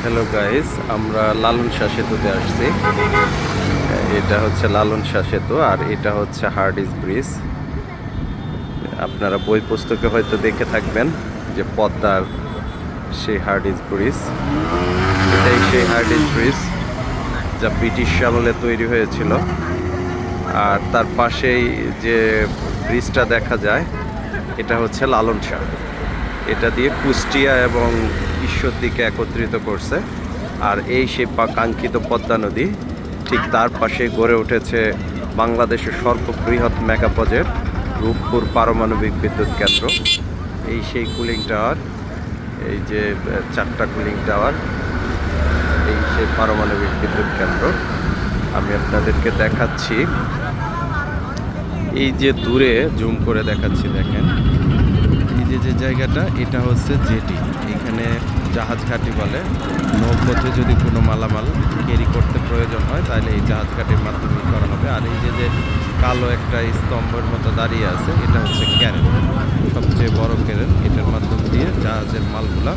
Hello guys, আমরা লালন শাহ সেতুতে আসছি। এটা হচ্ছে লালন শাহ সেতু আর এটা হচ্ছে হার্ডিস ব্রিজ। আপনারা বই পুস্তকে হয়তো দেখে থাকবেন যে পদ্মার সেই হার্ডিস ব্রিজ। এটাই সেই হার্ডিস ব্রিজ যা ব্রিটিশ আমলে তৈরি হয়েছিল। আর তার পাশেই যে ব্রিজটা দেখা যায় এটা হচ্ছে লালন শাহ। এটা দিয়ে কুষ্টিয়া এবং ঈশ্বরদীকে একত্রিত করছে। আর এই সেই কাঙ্ক্ষিত পদ্মা নদী, ঠিক তার পাশে গড়ে উঠেছে বাংলাদেশের সর্ববৃহৎ মেগা প্রজেক্ট রূপপুর পারমাণবিক বিদ্যুৎ কেন্দ্র। এই সেই কুলিং টাওয়ার, এই যে 4টা কুলিং টাওয়ার, এই সেই পারমাণবিক বিদ্যুৎ কেন্দ্র। আমি আপনাদেরকে দেখাচ্ছি, এই যে দূরে জুম করে দেখাচ্ছি, দেখেন এই যে জায়গাটা, এটা হচ্ছে জেটি। এখানে জাহাজ ঘাঁটি বলে। নৌপথে যদি কোনো মালামাল ক্যারি করতে প্রয়োজন হয় তাহলে এই জাহাজ ঘাটির মাধ্যমে করা হবে। আর এই যে কালো একটা স্তম্ভের মতো দাঁড়িয়ে আছে, এটা হচ্ছে ক্যারেন, সবচেয়ে বড় ক্যারেন। এটার মাধ্যম দিয়ে জাহাজের মালগুলা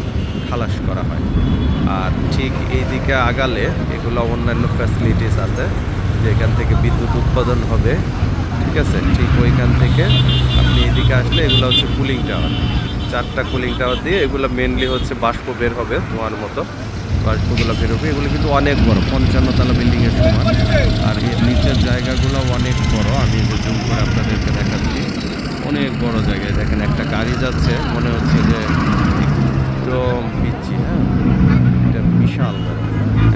খালাস করা হয়। আর ঠিক এইদিকে আগালে এগুলো অন্যান্য ফ্যাসিলিটিস আছে, যেখান থেকে বিদ্যুৎ উৎপাদন হবে। ঠিক আছে, ঠিক ওইখান থেকে আপনি এদিকে আসলে এগুলো হচ্ছে কুলিং টাওয়ার। 4টা কুলিং টাওয়ার দিয়ে এগুলো মেনলি হচ্ছে বাষ্প বের হবে, ধোঁয়ার মতো বাষ্পগুলো বের হবে। এগুলো কিন্তু অনেক বড়, 55 তলা বিল্ডিংয়ের সমান। আর এর নিচের জায়গাগুলো অনেক বড়। আমি যে জুম করে আপনাদেরকে দেখাচ্ছি, অনেক বড় জায়গায় দেখেন একটা গাড়ি যাচ্ছে, মনে হচ্ছে যে একদম পিচ্ছি। হ্যাঁ, এটা বিশাল বড়।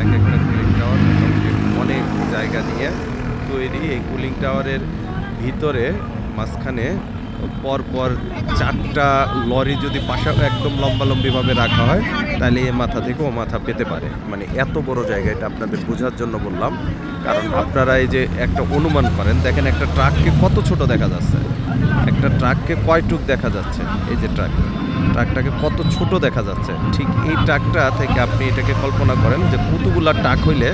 এক একটা কুলিং টাওয়ার মোটামুটি অনেক জায়গা নিয়ে তৈরি। এই কুলিং টাওয়ারের ভিতরে মাঝখানে পরপর 4টা লরি যদি পাশা একদম লম্বালম্বিভাবে রাখা হয় তাহলে এ মাথা থেকে ও মাথা পেতে পারে। মানে এত বড় জায়গা, এটা আপনাদের বোঝার জন্য বললাম। কারণ আপনারা এই যে একটা অনুমান করেন, দেখেন একটা ট্রাককে কত ছোট দেখা যাচ্ছে, একটা ট্রাককে কয়টুক দেখা যাচ্ছে। এই যে ট্রাকটাকে কত ছোট দেখা যাচ্ছে। ঠিক এই ট্রাকটা থেকে আপনি এটাকে কল্পনা করেন যে কতগুলা ট্রাক হইলে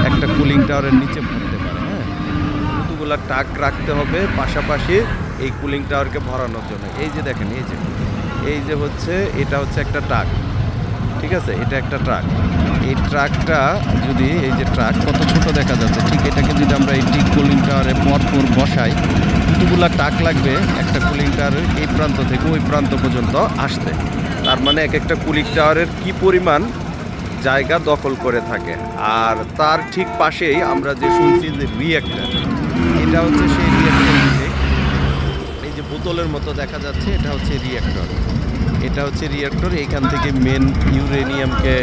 একটা কুলিং টাওয়ারের নিচে ভরতে পারে। হ্যাঁ, কতগুলা ট্রাক রাখতে হবে পাশাপাশি এই কুলিং টাওয়ারকে ভরানোর জন্য। এই যে দেখেন, এই যে হচ্ছে, এটা হচ্ছে একটা ট্রাক। ঠিক আছে, এটা একটা ট্রাক। এই ট্রাকটা যদি, এই যে ট্রাক কত ছোট দেখা যাচ্ছে, ঠিক এটাকে যদি আমরা এই টিক কুলিং টাওয়ারে পরপর বসাই, কতগুলা ট্রাক লাগবে একটা কুলিং টাওয়ারের এই প্রান্ত থেকে ওই প্রান্ত পর্যন্ত আসতে। তার মানে এক একটা কুলিং টাওয়ারের কি পরিমাণ জায়গা দখল করে থাকে। আর তার ঠিক পাশেই আমরা যে শুনছি যে রিঅ্যাক্টর, এটা হচ্ছে সেই রিঅ্যাক্টর। এই যে বোতলের মতো দেখা যাচ্ছে, এটা হচ্ছে রিঅ্যাক্টর। এটা হচ্ছে রিঅ্যাক্টর। এখান থেকে মেন ইউরেনিয়ামকে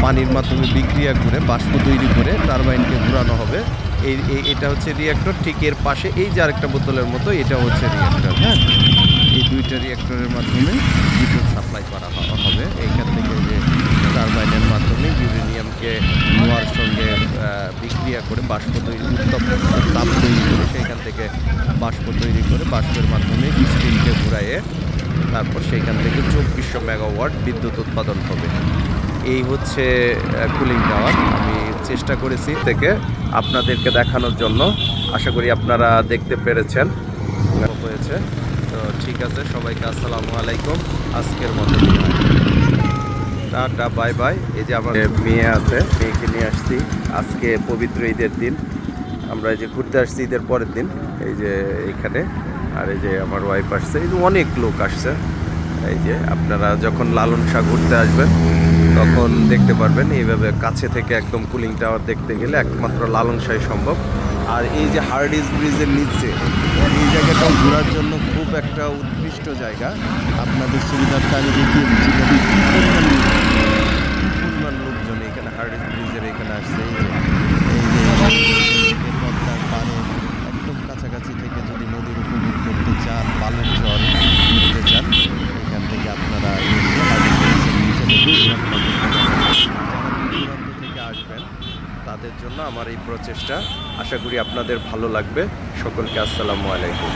পানির মাধ্যমে বিক্রিয়া করে বাষ্প তৈরি করে টারবাইনকে ঘোরানো হবে। এটা হচ্ছে রিঅ্যাক্টর। ঠিক এর পাশে এই যে আরেকটা বোতলের মতো, এটা হচ্ছে রিঅ্যাক্টর। হ্যাঁ, এই 2টা রিঅ্যাক্টরের মাধ্যমে বিদ্যুৎ সাপ্লাই করা হবে। এইখান থেকে যে টারবাইনের মাধ্যমে ইউরেনিয়ামকে ধোঁয়ার সঙ্গে বিক্রিয়া করে বাষ্প তৈরি, তাপ তৈরি করে সেইখান থেকে বাষ্প তৈরি করে বাষ্পের মাধ্যমে স্টিমকে ঘুরাইয়ে তারপর সেইখান থেকে 2400 মেগাওয়াট বিদ্যুৎ উৎপাদন হবে। এই হচ্ছে কুলিং টাওয়ার। আমি চেষ্টা করেছি থেকে আপনাদেরকে দেখানোর জন্য। আশা করি আপনারা দেখতে পেরেছেন হয়েছে। তো ঠিক আছে, সবাইকে আসসালামু আলাইকুম। আজকের মতো টাটা, বাই বাই। এই যে আমার মেয়ে আছে, মেয়েকে নিয়ে আসছি আজকে পবিত্র ঈদের দিন। আমরা এই যে ঘুরতে আসছি ঈদের পরের দিন, এই যে এইখানে। আর এই যে আমার ওয়াইফ আসছে, এই যে অনেক লোক আসছে। এই যে আপনারা যখন লালন শাহ ঘুরতে আসবেন তখন দেখতে পারবেন এইভাবে কাছে থেকে একদম কুলিং টাওয়ার দেখতে গেলে একমাত্র লালন শাহই সম্ভব। আর এই যে হার্ডিস ব্রিজের নিচে এই জায়গাটাও ঘোরার জন্য খুব একটা উৎকৃষ্ট জায়গা। আপনাদের সুবিধার্থে আমি দেখিয়ে দিচ্ছি পরিমাণ লোকজন এখানে হার্ডিস ব্রিজের এখানে আসছে। পদ্মার পাড়ে একদম কাছাকাছি থেকে যদি নদীর উপভোগ করতে চান, বালুর চর ঘুরতে চান, এখান থেকে আপনারা থেকে আসবেন। তাদের জন্য আমার এই প্রচেষ্টা। আশা করি আপনাদের ভালো লাগবে। সকলকে আসসালামু আলাইকুম।